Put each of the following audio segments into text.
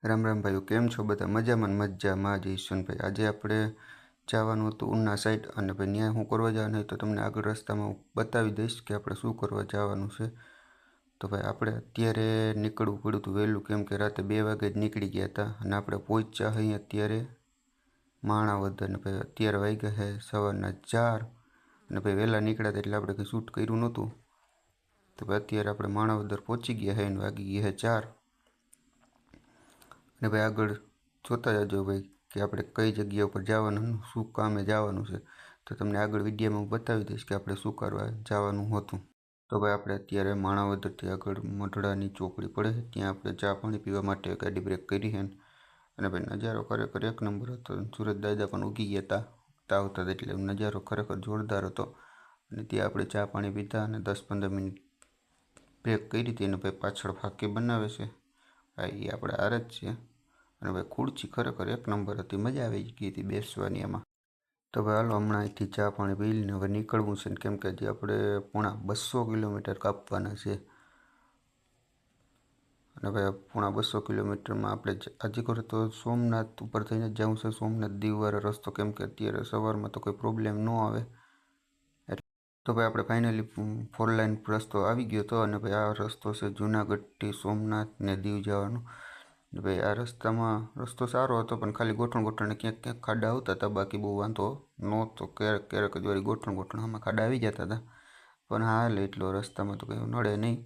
રામ રામ ભાઈઓ, કેમ છો બધા? મજામાં ને મજામાં જ ઈશ્વનભાઈ. આજે આપણે જવાનું હતું ઉના સાઈડ, અને ભાઈ ત્યાં શું કરવા જવાનું હોય તો તમને આગળ રસ્તામાં હું બતાવી દઈશ કે આપણે શું કરવા જવાનું છે. તો ભાઈ આપણે અત્યારે નીકળવું પડ્યું હતું વહેલું, કેમ કે રાતે 2 વાગે જ નીકળી ગયા હતા અને આપણે પહોંચ્યા અહીં અત્યારે માણાવદર. અને ભાઈ અત્યારે વાગ્યા છે સવારના 4 અને ભાઈ વહેલા નીકળ્યા હતા એટલે આપણે કંઈ શૂટ કર્યું નહોતું. તો ભાઈ અત્યારે આપણે માણાવદર પહોંચી ગયા છે અને વાગી ગયા છે 4. અને ભાઈ આગળ જોતા જજો ભાઈ કે આપણે કઈ જગ્યા ઉપર જવાનું, શું કામે જવાનું છે. તો તમને આગળ વિડીયોમાં હું બતાવી દઈશ કે આપણે શું કરવા જવાનું હતું. તો ભાઈ આપણે અત્યારે માણાવદરથી આગળ મઢડાની ચોકડી પડે છે, ત્યાં આપણે ચા પાણી પીવા માટે ગાડી બ્રેક કરી છે. અને ભાઈ નજારો ખરેખર એક નંબર હતો. સુરત દાદા પણ ઉગી ગયા હતા આવતા, એટલે નજારો ખરેખર જોરદાર હતો. અને ત્યાં આપણે ચા પાણી પીધા અને 10-15 મિનિટ બ્રેક કરી હતી. અને ભાઈ પાછળ ફાંકી બનાવે છે, હા એ આપણે આર જ છે. અને ભાઈ ખુરચી ખરેખર એક નંબર હતી, મજા આવી ગઈ હતી બેસવાની એમાં. તો ભાઈ હાલો હમણાં અહીંથી ચા પાણી પી લઈને હવે નીકળવું છે, કેમ કે હજી આપણે પોણા 200 કિલોમીટર કાપવાના છે. અને ભાઈ પોણા 200 કિલોમીટરમાં આપણે આજે કરે તો સોમનાથ ઉપર થઈને જ જવું છે, સોમનાથ દીવવાળો રસ્તો, કેમ કે અત્યારે સવારમાં તો કોઈ પ્રોબ્લેમ ન આવે. તો ભાઈ આપણે ફાઇનલી 4 લાઇન રસ્તો આવી ગયો હતો. અને ભાઈ આ રસ્તો છે જુનાગઢથી સોમનાથ ને દીવ જવાનો. ભાઈ આ રસ્તો સારો હતો, પણ ખાલી ગોઠણ ક્યાંક ક્યાંક ખાડા આવતા હતા, બાકી બહુ વાંધો નહોતો. ક્યારેક ક્યારેક જ વળી ગોઠણમાં ખાડા આવી જતા હતા, પણ હાલ એટલો રસ્તામાં તો કંઈ નડે નહીં.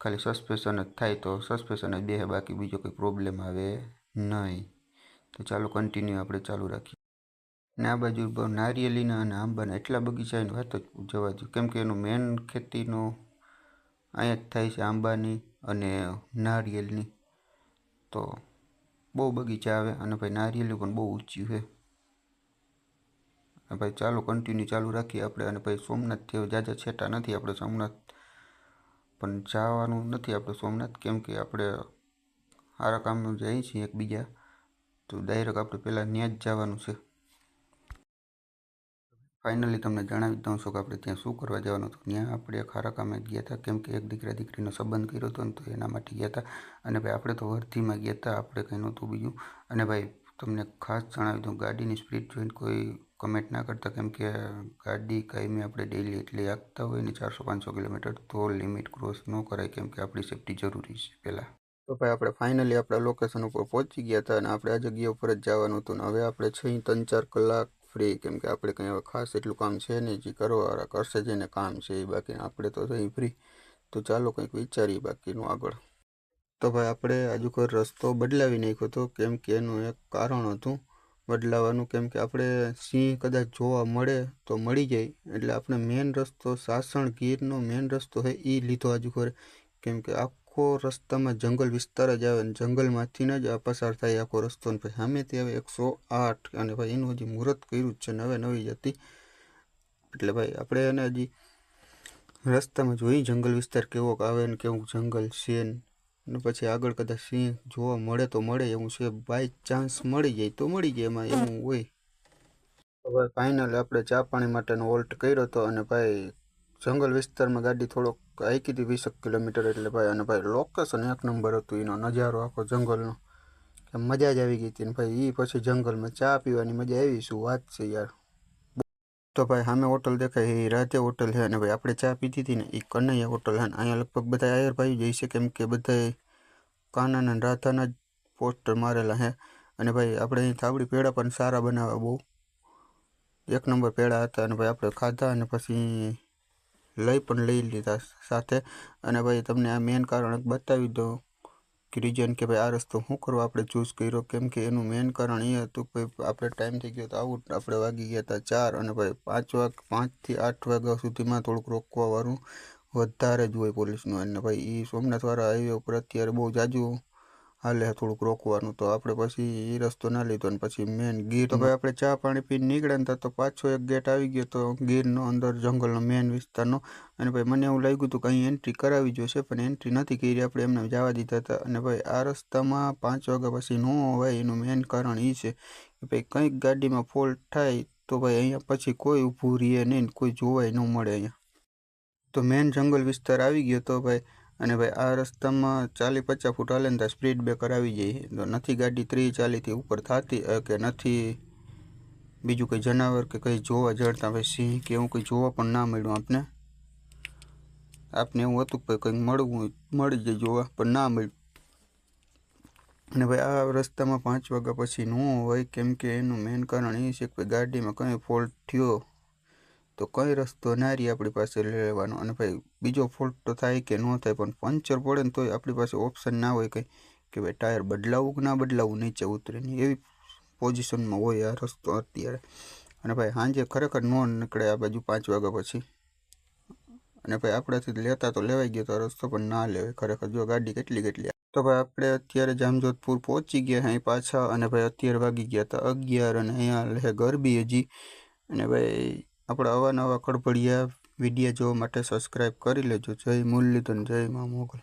ખાલી સસ્પેન્શન જ થાય તો સસ્પેન્શન જ બેસે, બાકી બીજો કોઈ પ્રોબ્લેમ આવે નહીં. તો ચાલો કન્ટિન્યુ આપણે ચાલુ રાખીએ. ને આ બાજુ નારિયેળીના અને આંબાના એટલા બગીચા એની વાત જ જવા દો, કેમ કે એનો મેન ખેતીનો અહીંયા જ થાય છે, આંબાની અને નારિયેળની. તો બહુ બગીચા આવે અને ભાઈ નારિયેળી પણ બહુ ઊંચી છે. અને ભાઈ ચાલો કન્ટિન્યુ ચાલુ રાખીએ આપણે. અને ભાઈ સોમનાથથી હવે જાજા છેટા નથી, આપણે સોમનાથ પણ જવાનું નથી આપણે સોમનાથ, કેમ કે આપણે સારા કામમાં જઈએ છીએ એકબીજા, તો ડાયરેક્ટ આપણે પહેલાં ત્યાં જ જવાનું છે. ફાઇનલી તમને જણાવી દઉં છું કે આપણે ત્યાં શું કરવા જવાનું હતું. ત્યાં આપણે એક સારા કામે ગયા હતા, કેમ કે એક દીકરા દીકરીનો સંબંધ કર્યો હતો ને, તો એના માટે ગયા હતા. અને ભાઈ આપણે તો વર્ધીમાં ગયા હતા, આપણે કંઈ નહોતું બીજું. અને ભાઈ તમને ખાસ જણાવી દઉં, ગાડીની સ્પીડ જોઈને કોઈ કમેન્ટ ના કરતા, કેમ કે ગાડી કાયમી આપણે ડેલી એટલી હાંકતા હોય ને 400-500 કિલોમીટર, તો લિમિટ ક્રોસ ન કરાય, કેમ કે આપણી સેફટી જરૂરી છે પહેલાં. તો ભાઈ આપણે ફાઇનલી આપણા લોકેશન ઉપર પહોંચી ગયા હતા અને આપણે આ જગ્યા ઉપર જ જવાનું હતું. ને હવે આપણે 3-4 કલાક ફ્રી, કેમ કે આપણે કંઈ હવે ખાસ એટલું કામ છે નહીં, જે કરવાવાળા કરશે જેને કામ છે એ, બાકી આપણે તો થઈ ફ્રી. તો ચાલો કંઈક વિચારીએ બાકીનું આગળ. તો ભાઈ આપણે આજુ કોઈ રસ્તો બદલાવી નાખ્યો હતો, કેમ કે એનું એક કારણ હતું બદલાવાનું, કેમ કે આપણે સિંહ કદાચ જોવા મળે તો મળી જાય, એટલે આપણે મેન રસ્તો સાસણ ગીરનો મેન રસ્તો છે એ લીધો આજુ કરે, કેમ કે આખો રસ્તામાં જંગલ વિસ્તાર જ આવે, ને જંગલમાંથી જ આ પસાર થાય આખો રસ્તો. ને ભાઈ સામેથી આવે 108, અને ભાઈ એનું હજી મુહૂર્ત કર્યું જ છે ને હવે નવી હતી, એટલે ભાઈ આપણે એને હજી રસ્તામાં જોઈ જંગલ વિસ્તાર કેવોક આવે ને કેવું જંગલ છે ને પછી આગળ કદાચ સિંહ જોવા મળે તો મળે એવું છે. બાય ચાન્સ મળી જાય તો મળી જાય, એમાં એવું હોય. હવે ફાઇનલી આપણે ચા પાણી માટેનો હોલ્ટ કર્યો હતો. અને ભાઈ જંગલ વિસ્તારમાં ગાડી થોડોક હાંકી હતી 20 કિલોમીટર, એટલે ભાઈ. અને ભાઈ લોકેશન એક નંબર હતું, એનો નજારો આખો જંગલનો, કે મજા જ આવી ગઈ હતી. ને ભાઈ એ પછી જંગલમાં ચા પીવાની મજા આવી, શું વાત છે યાર. તો ભાઈ સામે હોટલ દેખાય એ રાધે હોટલ છે, અને ભાઈ આપણે ચા પીધી હતી ને એ કનૈયા હોટલ છે. અહીંયા લગભગ બધા આયર ભાઈ જાય છે, કેમ કે બધા કાનાના રાધાના જ પોસ્ટર મારેલા છે. અને ભાઈ આપણે અહીં થાબડી પેડા પણ સારા બનાવે, બહુ એક નંબર પેડા હતા. અને ભાઈ આપણે ખાધા અને પછી લઈ લીધા સાથે. અને ભાઈ તમને આ મેન કારણ બતાવી દઉં કે રીઝન, કે ભાઈ આ રસ્તો શું કરવા આપણે ચૂઝ કર્યો, કેમ કે એનું મેન કારણ એ હતું કે આપણે ટાઈમ થઈ ગયો તો આવું, આપણે વાગી ગયા હતા 4. અને ભાઈ 5 થી 8 વાગ્યા સુધીમાં થોડુંક રોકવાવાળું વધારે જ હોય પોલીસનું. અને ભાઈ એ સોમનાથવાળા હાઈવે ઉપર અત્યારે બહુ જાજુ હાલે થોડુંક રોકવાનું, તો આપણે પછી એ રસ્તો ના લીધો. અને પછી મેન ગીર. તો ભાઈ આપણે ચા પાણી પીને નીકળ્યા તો પાછો એક ગેટ આવી ગયો તો ગીરનો, અંદર જંગલનો મેન વિસ્તારનો. અને ભાઈ મને એવું લાગ્યું હતું કે અહીં એન્ટ્રી કરાવી જોઈશે, પણ એન્ટ્રી નથી કરી, આપણે એમને જવા દીધા હતા. અને ભાઈ આ રસ્તામાં 5 વાગ્યા પછી ન હોય, એનું મેન કારણ એ છે કે ભાઈ કંઈક ગાડીમાં ફોલ્ટ થાય તો ભાઈ અહીંયા પછી કોઈ ઊભું રહે નહીં, કોઈ જોવાય ન મળે અહીંયા. તો મેન જંગલ વિસ્તાર આવી ગયો તો ભાઈ. અને ભાઈ આ રસ્તામાં 40-50 ફૂટ હાલે ને ત્યાં સ્પીડ બ્રેકર આવી જાય તો નથી ગાડી 30-40થી ઉપર થતી કે નથી બીજું કંઈ જનાવર કે કંઈ જોવા જડતા ભાઈ સિંહ કે એવું કંઈ જોવા પણ ના મળ્યું આપને એવું હતું કે કંઈક મળી જાય જોવા પણ ના મળ્યું. અને ભાઈ આ રસ્તામાં 5 વાગ્યા પછી ન હોય કેમ કે એનું મેઇન કારણ એ છે કે ગાડીમાં કંઈ ફોલ્ટ થયો તો કંઈ રસ્તો ના રહી આપણી પાસે લેવાનો. અને ભાઈ બીજો ફોલ્ટ તો થાય કે ન થાય પણ પંચર પડે ને તોય આપણી પાસે ઓપ્શન ના હોય કંઈ કે ભાઈ ટાયર બદલાવવું કે ના બદલાવવું નીચે ઉતરે નહીં એવી પોઝિશનમાં હોય આ રસ્તો અત્યારે. અને ભાઈ સાંજે ખરેખર ન નીકળે આ બાજુ 5 વાગ્યા પછી. અને ભાઈ આપણાથી લેતા તો લેવાઈ ગયો તો રસ્તો પણ ના લેવાય ખરેખર જો ગાડી કેટલી તો ભાઈ આપણે અત્યારે જામજોધપુર પહોંચી ગયા અહીં પાછા. અને ભાઈ અત્યારે વાગી ગયા હતા 11 અને અહીંયા લે ગરબી હજી. અને ભાઈ આપણા અવાનવા ખળભળિયા વિડીયો જોવા માટે સબસ્ક્રાઈબ કરી લેજો. જય મુરલીધર, જય મા મોગલ.